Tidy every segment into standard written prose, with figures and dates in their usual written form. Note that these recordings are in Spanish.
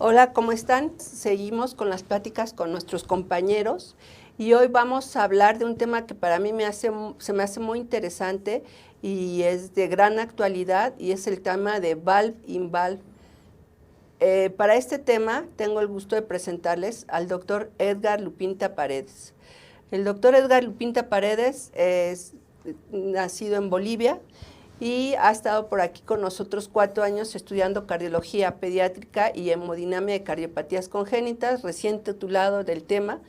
Hola, ¿cómo están? Seguimos con las pláticas con nuestros compañeros y hoy vamos a hablar de un tema que para mí se me hace muy interesante y es de gran actualidad y es el tema de valve-in-valve. Para este tema tengo el gusto de presentarles al doctor Edgar Lupinta Paredes. El doctor Edgar Lupinta Paredes es nacido en Bolivia y ha estado por aquí con nosotros 4 años estudiando cardiología pediátrica y hemodinamia de cardiopatías congénitas, recién titulado del tema,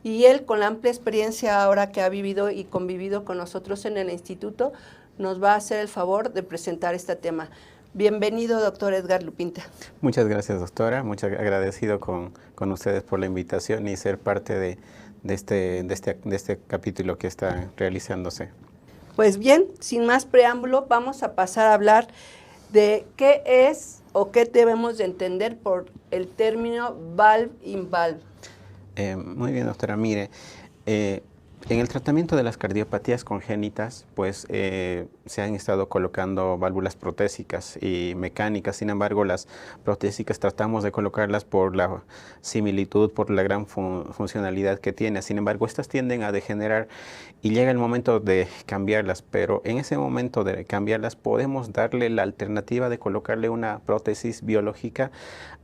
y él, con la amplia experiencia ahora que ha vivido y convivido con nosotros en el instituto, nos va a hacer el favor de presentar este tema. Bienvenido, doctor Edgar Lupinta. Muchas gracias, doctora. Muchas agradecido con ustedes por la invitación y ser parte de este capítulo que está realizándose. Pues bien, sin más preámbulo, vamos a pasar a hablar de qué es o qué debemos de entender por el término valve-in-valve. Muy bien, doctora. Mire, en el tratamiento de las cardiopatías congénitas, pues se han estado colocando válvulas protésicas y mecánicas. Sin embargo, las protésicas tratamos de colocarlas por la similitud, por la gran funcionalidad que tiene. Sin embargo, estas tienden a degenerar y llega el momento de cambiarlas. Pero en ese momento de cambiarlas podemos darle la alternativa de colocarle una prótesis biológica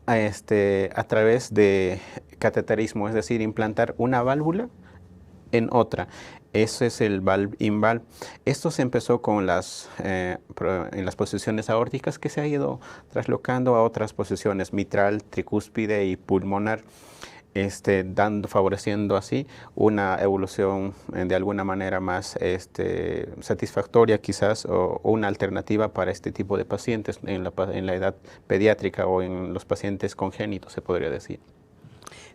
a través de cateterismo, es decir, implantar una válvula en otra. Eso es el valve-in-valve. Esto se empezó con en las posiciones aórticas, que se ha ido traslocando a otras posiciones, mitral, tricúspide y pulmonar, favoreciendo así una evolución de alguna manera más satisfactoria quizás, o una alternativa para este tipo de pacientes en la edad pediátrica o en los pacientes congénitos, se podría decir.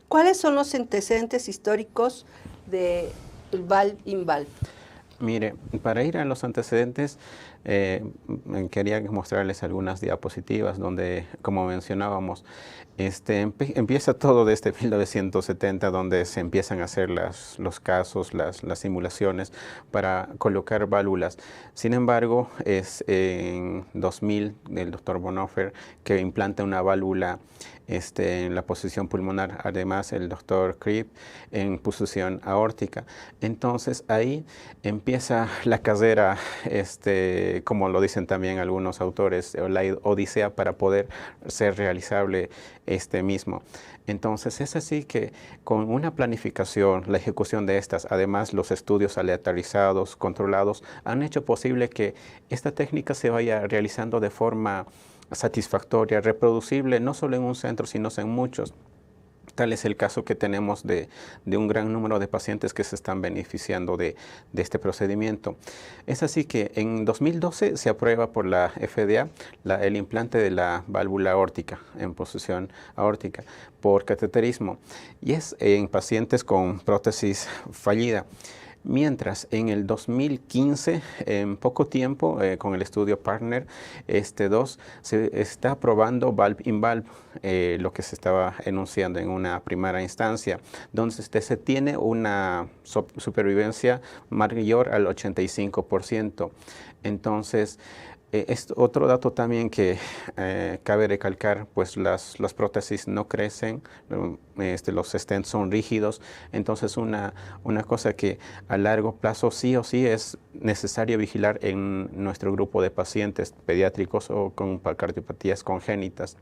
¿Cuáles son los antecedentes históricos del valve-in-valve? Mire, para ir a los antecedentes, quería mostrarles algunas diapositivas donde, como mencionábamos, empieza todo desde 1970, donde se empiezan a hacer los casos, las simulaciones para colocar válvulas. Sin embargo, es en 2000 el doctor Bonhoeffer que implanta una válvula en la posición pulmonar, además el doctor Cribb en posición aórtica. Entonces ahí empieza la carrera, como lo dicen también algunos autores, la odisea para poder ser realizable mismo. Entonces es así que con una planificación, la ejecución de estas, además los estudios aleatorizados, controlados, han hecho posible que esta técnica se vaya realizando de forma satisfactoria, reproducible, no solo en un centro, sino en muchos. Tal es el caso que tenemos de un gran número de pacientes que se están beneficiando de este procedimiento. Es así que en 2012 se aprueba por la FDA el implante de la válvula aórtica en posición aórtica por cateterismo, y es en pacientes con prótesis fallida. Mientras en el 2015, en poco tiempo, con el estudio Partner 2, se está probando valve-in-valve, lo que se estaba enunciando en una primera instancia, donde se tiene una supervivencia mayor al 85%. Entonces, otro dato también que cabe recalcar, pues las prótesis no crecen, los stents son rígidos. Entonces una cosa que a largo plazo sí o sí es necesario vigilar en nuestro grupo de pacientes pediátricos o con cardiopatías congénitas.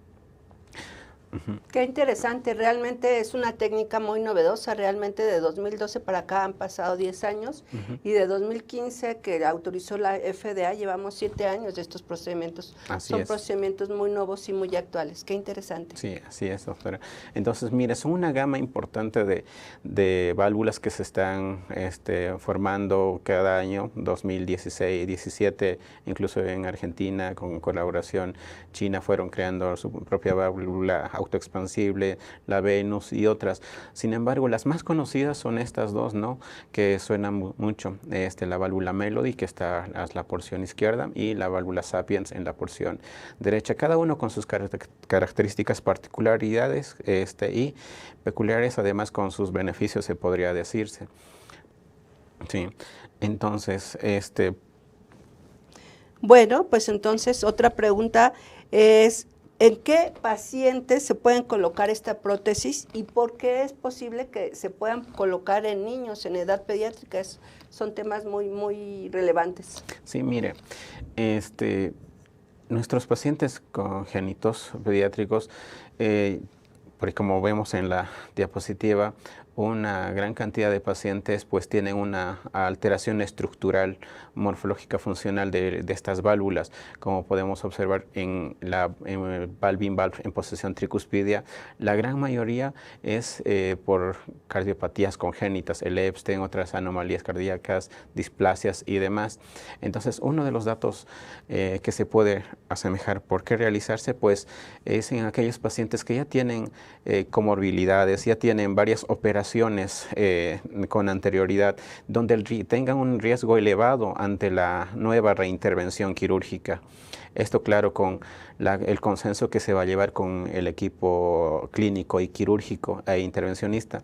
Qué interesante, realmente es una técnica muy novedosa, realmente de 2012 para acá han pasado 10 años y de 2015 que autorizó la FDA llevamos 7 años de estos procedimientos. Son procedimientos muy nuevos y muy actuales, qué interesante. Sí, así es, doctora. Entonces, mire, son una gama importante de válvulas que se están formando cada año, 2016, 17, incluso en Argentina, con colaboración china, fueron creando su propia válvula autoexpansible, la Venus y otras. Sin embargo, las más conocidas son estas dos, ¿no? Que suenan mucho. La válvula Melody, que está en la porción izquierda, y la válvula Sapiens en la porción derecha, cada uno con sus características, particularidades y peculiares, además con sus beneficios, se podría decirse. Sí, entonces, Bueno, pues entonces otra pregunta es, ¿En qué pacientes se pueden colocar esta prótesis y por qué es posible que se puedan colocar en niños en edad pediátrica? Son temas muy relevantes. Sí, mire, nuestros pacientes congénitos pediátricos, porque como vemos en la diapositiva, una gran cantidad de pacientes pues tienen una alteración estructural, morfológica, funcional de estas válvulas, como podemos observar en el valve en posición tricuspidia. La gran mayoría es por cardiopatías congénitas, el Epstein, otras anomalías cardíacas, displasias y demás. Entonces, uno de los datos que se puede asemejar por qué realizarse, pues es en aquellos pacientes que ya tienen comorbilidades, ya tienen varias operaciones con anterioridad, donde tengan un riesgo elevado ante la nueva reintervención quirúrgica. Esto, claro, con el consenso que se va a llevar con el equipo clínico y quirúrgico e intervencionista.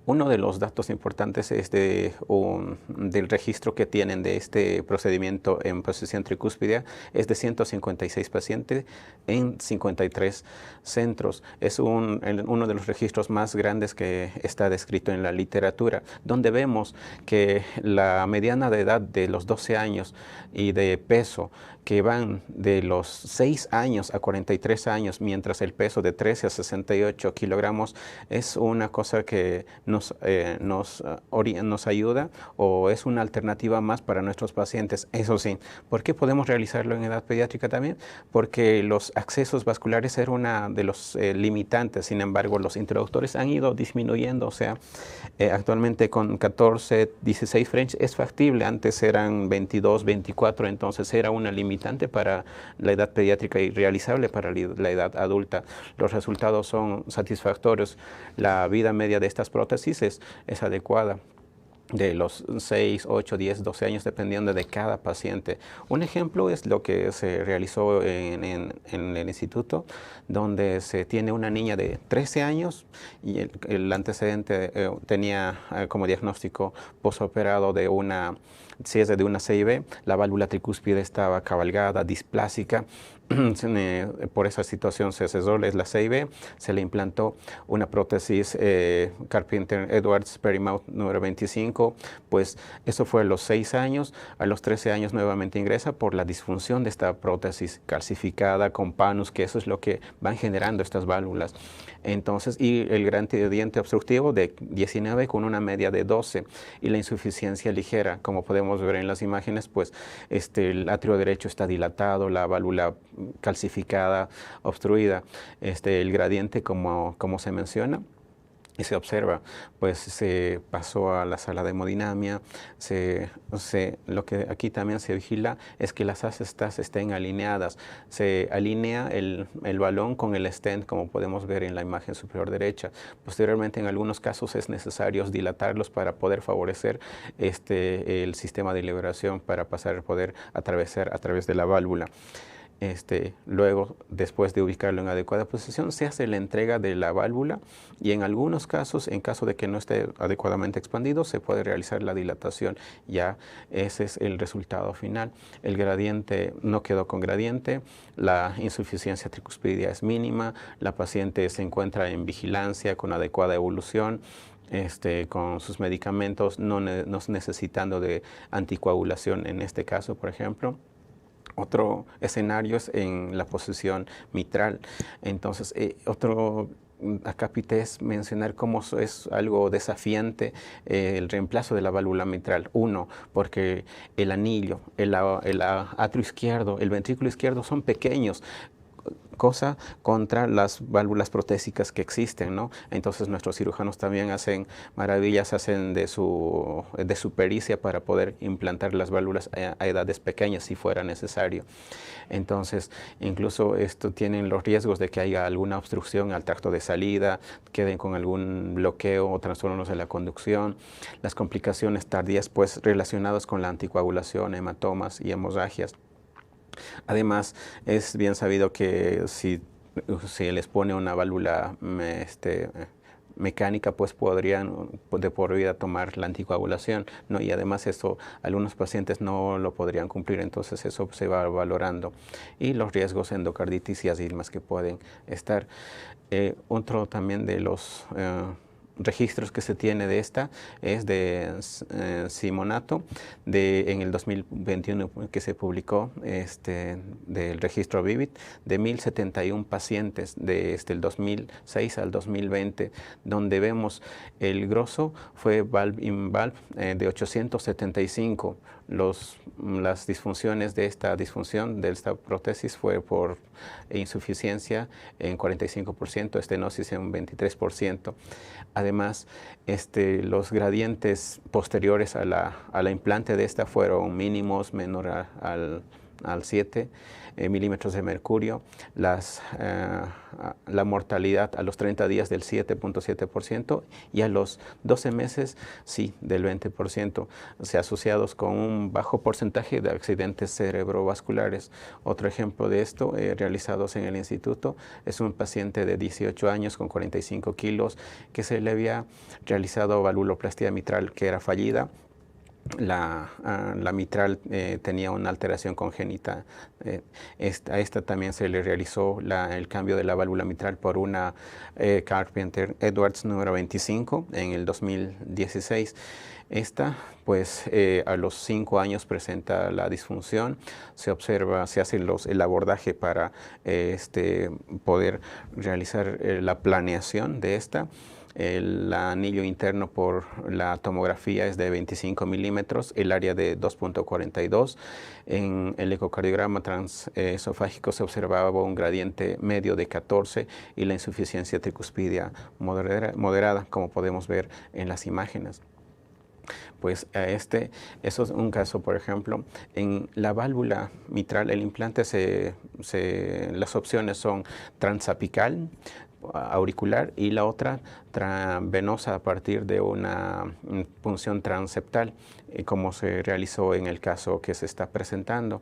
Uno de los datos importantes es del registro que tienen de este procedimiento en posición tricúspide, es de 156 pacientes en 53 centros. Es uno de los registros más grandes que está descrito en la literatura, donde vemos que la mediana de edad de los 12 años y de peso que van de los 6 años a 43 años, mientras el peso de 13 a 68 kilogramos es una cosa que nos ayuda o es una alternativa más para nuestros pacientes. Eso sí, ¿por qué podemos realizarlo en edad pediátrica también? Porque los accesos vasculares era una de los limitantes. Sin embargo, los introductores han ido disminuyendo, o sea, actualmente con 14, 16 French es factible. Antes eran 22, 24, entonces era una limitante para la edad pediátrica y realizable para la edad adulta. Los resultados son satisfactorios. La vida media de estas prótesis es adecuada, de los 6, 8, 10, 12 años, dependiendo de cada paciente. Un ejemplo es lo que se realizó en el instituto, donde se tiene una niña de 13 años y el antecedente tenía como diagnóstico posoperado de una cese de una CIB, la válvula tricúspide estaba cabalgada, displásica. Por esa situación se cesó la CIB, se le implantó una prótesis Carpenter-Edwards Perimount número 25, pues eso fue a los 6 años, a los 13 años nuevamente ingresa por la disfunción de esta prótesis calcificada con panus, que eso es lo que van generando estas válvulas. Entonces, y el gradiente obstructivo de 19 con una media de 12 y la insuficiencia ligera, como podemos ver en las imágenes, pues el atrio derecho está dilatado, la válvula calcificada, obstruida, el gradiente como se menciona. Y se observa, pues se pasó a la sala de hemodinamia, lo que aquí también se vigila es que las asestas estén alineadas, se alinea el balón con el stent, como podemos ver en la imagen superior derecha. Posteriormente, en algunos casos es necesario dilatarlos para poder favorecer el sistema de liberación para poder atravesar a través de la válvula. Luego, después de ubicarlo en adecuada posición, se hace la entrega de la válvula y en algunos casos, en caso de que no esté adecuadamente expandido, se puede realizar la dilatación. Ya ese es el resultado final. El gradiente no quedó con gradiente, la insuficiencia tricuspidia es mínima, la paciente se encuentra en vigilancia con adecuada evolución, con sus medicamentos, no necesitando de anticoagulación en este caso, por ejemplo. Otro escenario es en la posición mitral. Entonces, acápite es mencionar cómo es algo desafiante el reemplazo de la válvula mitral. Uno, porque el anillo, el atrio izquierdo, el ventrículo izquierdo son pequeños, cosa contra las válvulas protésicas que existen, ¿no? Entonces nuestros cirujanos también hacen maravillas, hacen de su pericia para poder implantar las válvulas a edades pequeñas si fuera necesario. Entonces, incluso esto tienen los riesgos de que haya alguna obstrucción al tracto de salida, queden con algún bloqueo o trastornos de la conducción. Las complicaciones tardías, pues, relacionadas con la anticoagulación, hematomas y hemorragias. Además, es bien sabido que si se les pone una válvula mecánica, pues podrían de por vida tomar la anticoagulación, ¿no? Y además eso, algunos pacientes no lo podrían cumplir, entonces eso se va valorando. Y los riesgos de endocarditis y asismas que pueden estar. Otro también de los registros que se tiene de esta es de Simonato, en el 2021 que se publicó del registro VIVID, de 1071 pacientes desde el 2006 al 2020, donde vemos el grosso fue valve-in-valve de 875. Las disfunciones de esta prótesis fue por insuficiencia en 45%, estenosis en un 23%. Además, los gradientes posteriores a la implante de esta fueron mínimos, menor al 7 milímetros de mercurio. La mortalidad a los 30 días del 7.7% y a los 12 meses, sí, del 20%, o sea, asociados con un bajo porcentaje de accidentes cerebrovasculares. Otro ejemplo de esto, realizados en el instituto, es un paciente de 18 años con 45 kilos que se le había realizado valvuloplastia mitral que era fallida. La mitral tenía una alteración congénita. A esta también se le realizó el cambio de la válvula mitral por una Carpenter Edwards número 25 en el 2016. Esta, pues, a los 5 años presenta la disfunción. Se observa, se hace el abordaje para poder realizar la planeación de esta. El anillo interno por la tomografía es de 25 milímetros, el área de 2.42. En el ecocardiograma transesofágico se observaba un gradiente medio de 14 y la insuficiencia tricuspidia moderada, como podemos ver en las imágenes. Pues eso es un caso, por ejemplo. En la válvula mitral, el implante, las opciones son transapical, auricular, y la otra venosa a partir de una punción transeptal, como se realizó en el caso que se está presentando.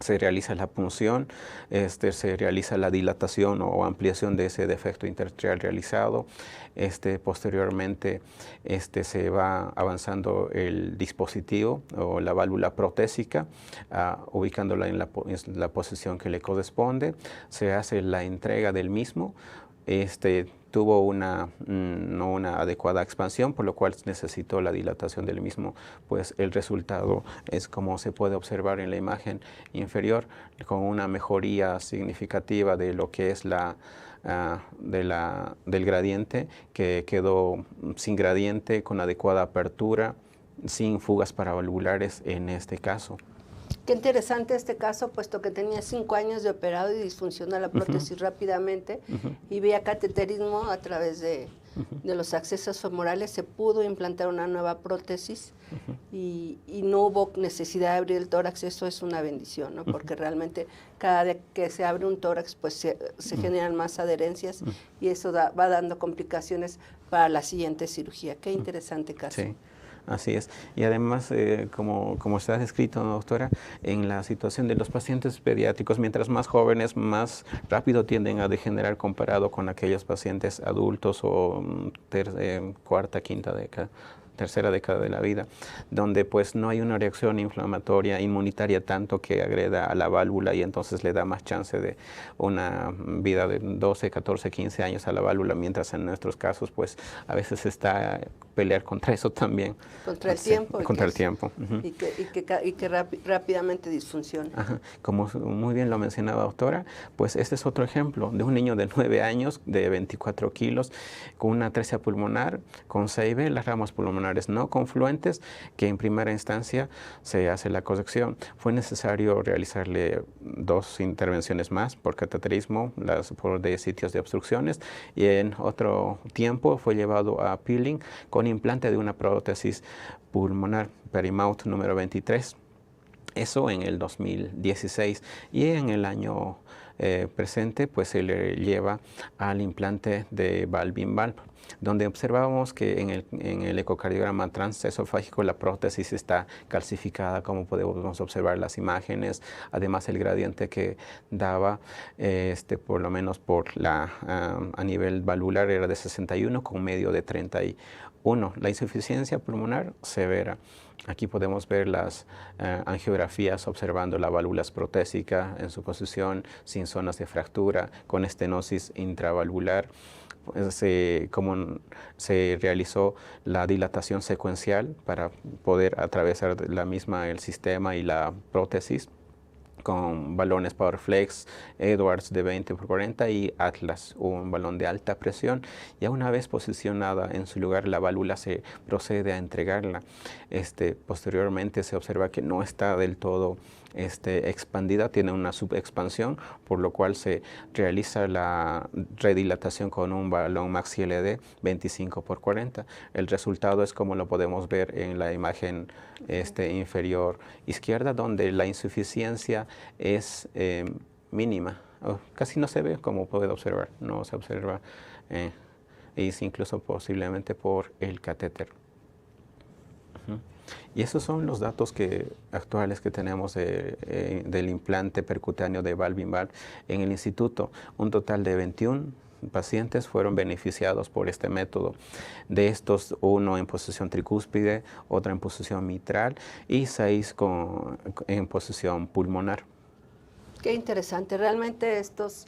Se realiza la punción, se realiza la dilatación o ampliación de ese defecto interarterial realizado. Posteriormente se va avanzando el dispositivo o la válvula protésica, ubicándola en la posición que le corresponde. Se hace la entrega del mismo. Tuvo no una adecuada expansión, por lo cual necesitó la dilatación del mismo. Pues el resultado es como se puede observar en la imagen inferior, con una mejoría significativa de lo que es del gradiente, que quedó sin gradiente, con adecuada apertura, sin fugas paravalvulares en este caso. Qué interesante este caso, puesto que tenía 5 años de operado y disfuncionó la prótesis rápidamente y vía cateterismo a través de los accesos femorales. Se pudo implantar una nueva prótesis y no hubo necesidad de abrir el tórax. Eso es una bendición, ¿no? Porque realmente cada vez que se abre un tórax, pues se generan más adherencias y eso va dando complicaciones para la siguiente cirugía. Qué interesante caso. Sí. Así es. Y además, como está descrito, ¿no, doctora? En la situación de los pacientes pediátricos, mientras más jóvenes, más rápido tienden a degenerar comparado con aquellos pacientes adultos o cuarta, quinta década, tercera década de la vida, donde pues no hay una reacción inflamatoria inmunitaria tanto que agreda a la válvula y entonces le da más chance de una vida de 12, 14, 15 años a la válvula, mientras en nuestros casos pues a veces está pelear contra eso también. Contra el tiempo. Contra el tiempo. Y que rápidamente disfunciona. Ajá. Como muy bien lo mencionaba, doctora, pues este es otro ejemplo de un niño de 9 años, de 24 kilos, con una atresia pulmonar, con CIB, las ramas pulmonares no confluentes, que en primera instancia se hace la corrección. Fue necesario realizarle 2 intervenciones más por cateterismo, por de sitios de obstrucciones, y en otro tiempo fue llevado a peeling con implante de una prótesis pulmonar Perimount número 23. Eso en el 2016, y en el año presente, pues se le lleva al implante de valve-in-valve, donde observamos que en el ecocardiograma transesofágico la prótesis está calcificada, como podemos observar las imágenes. Además, el gradiente que daba, por lo menos a nivel valvular, era de 61 con medio de 31. La insuficiencia pulmonar severa. Aquí podemos ver las angiografías observando la válvula protésica en su posición, sin zonas de fractura, con estenosis intravalvular. Como se realizó la dilatación secuencial para poder atravesar la misma el sistema y la prótesis, con balones PowerFlex, Edwards de 20x40 y Atlas, un balón de alta presión. Ya una vez posicionada en su lugar, la válvula se procede a entregarla. Posteriormente se observa que no está del todo expandida, tiene una subexpansión, por lo cual se realiza la redilatación con un balón Maxi LD 25x40. El resultado es como lo podemos ver en la imagen inferior izquierda, donde la insuficiencia es mínima, casi no se ve, como puede observar, no se observa, es incluso posiblemente por el catéter. Y esos son los datos actuales que tenemos del implante percutáneo de valve-in-valve en el instituto. Un total de 21 pacientes fueron beneficiados por este método. De estos, 1 en posición tricúspide, otra en posición mitral y 6 en posición pulmonar. Qué interesante. Realmente estos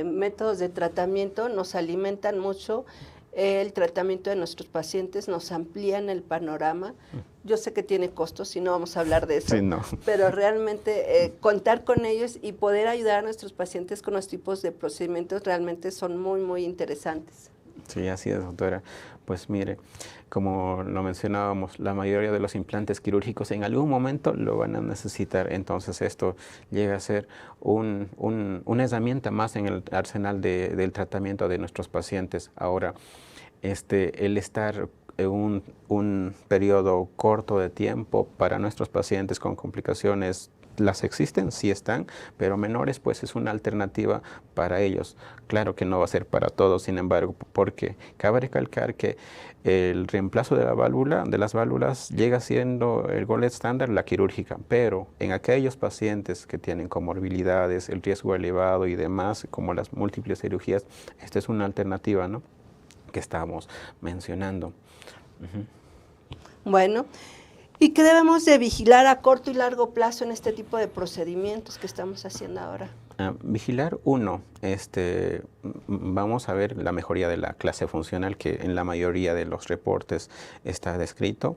métodos de tratamiento nos alimentan mucho el tratamiento de nuestros pacientes, nos amplían el panorama. Yo sé que tiene costos y no vamos a hablar de eso, sí, no. Pero realmente contar con ellos y poder ayudar a nuestros pacientes con los tipos de procedimientos realmente son muy, muy interesantes. Sí, así es, doctora. Pues mire, como lo mencionábamos, la mayoría de los implantes quirúrgicos en algún momento lo van a necesitar. Entonces esto llega a ser una herramienta más en el arsenal del tratamiento de nuestros pacientes. Ahora, el estar en un periodo corto de tiempo para nuestros pacientes con complicaciones, las existen, sí están, pero menores, pues es una alternativa para ellos. Claro que no va a ser para todos, sin embargo, porque cabe recalcar que el reemplazo de las válvulas llega siendo el gold estándar, la quirúrgica, pero en aquellos pacientes que tienen comorbilidades, el riesgo elevado y demás, como las múltiples cirugías, esta es una alternativa, ¿no?, que estamos mencionando. Bueno, ¿y qué debemos de vigilar a corto y largo plazo en este tipo de procedimientos que estamos haciendo ahora? Vigilar, vamos a ver la mejoría de la clase funcional, que en la mayoría de los reportes está descrito.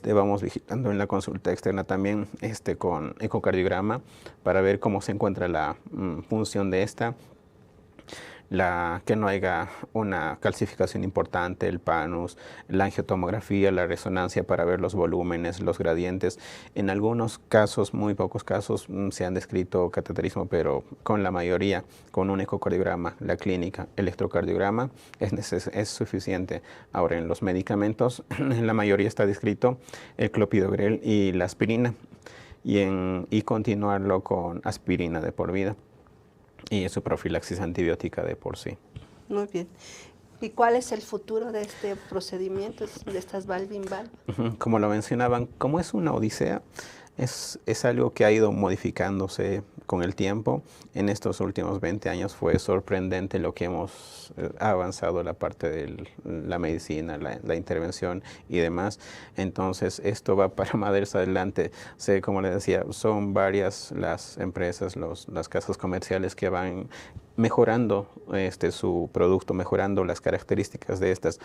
Vamos vigilando en la consulta externa también con ecocardiograma para ver cómo se encuentra la función de esta. Que no haya una calcificación importante, el panus, la angiotomografía, la resonancia para ver los volúmenes, los gradientes. En algunos casos, muy pocos casos, se han descrito cateterismo, pero con la mayoría, con un ecocardiograma, la clínica, electrocardiograma, es suficiente. Ahora, en los medicamentos, en la mayoría está descrito el clopidogrel y la aspirina, y continuarlo con aspirina de por vida. Y su profilaxis antibiótica de por sí. Muy bien. ¿Y cuál es el futuro de este procedimiento, de estas valve-in-valve? Como lo mencionaban, como es una odisea, es algo que ha ido modificándose con el tiempo. En estos últimos 20 años fue sorprendente lo que hemos avanzado la parte de la medicina, la intervención y demás. Entonces esto va para más adelante. Como les decía, son varias las empresas, las casas comerciales que van mejorando su producto, mejorando las características de estas,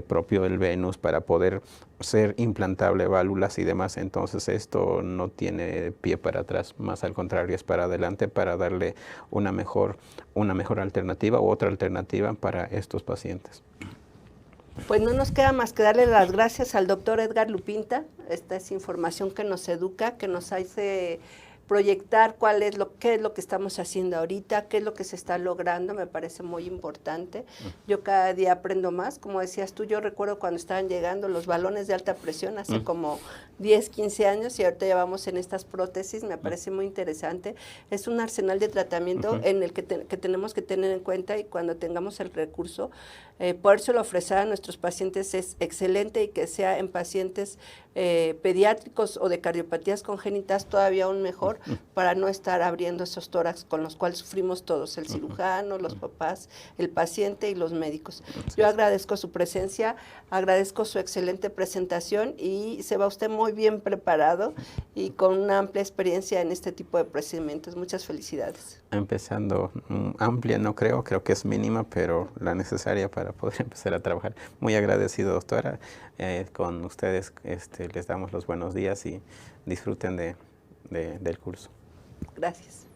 propio del Venus, para poder ser implantable válvulas y demás. Entonces esto no tiene pie para atrás, más al contrario, es para adelante, para darle una mejor alternativa u otra alternativa para estos pacientes. Pues no nos queda más que darle las gracias al doctor Edgar Lupinta. Esta es información que nos educa, que nos hace proyectar qué es lo que estamos haciendo ahorita, qué es lo que se está logrando, me parece muy importante. Yo cada día aprendo más, como decías tú, yo recuerdo cuando estaban llegando los balones de alta presión hace como 10, 15 años y ahorita ya vamos en estas prótesis, me parece muy interesante. Es un arsenal de tratamiento en el que tenemos que tener en cuenta, y cuando tengamos el recurso, podérselo ofrecer a nuestros pacientes es excelente, y que sea en pacientes pediátricos o de cardiopatías congénitas todavía aún mejor, para no estar abriendo esos tórax con los cuales sufrimos todos, el cirujano, los papás, el paciente y los médicos. Yo agradezco su presencia, agradezco su excelente presentación, y se va usted muy bien preparado y con una amplia experiencia en este tipo de procedimientos. Muchas felicidades. Empezando amplia, no creo que es mínima, pero la necesaria para poder empezar a trabajar. Muy agradecido, doctora. Con ustedes les damos los buenos días y disfruten del curso. Gracias.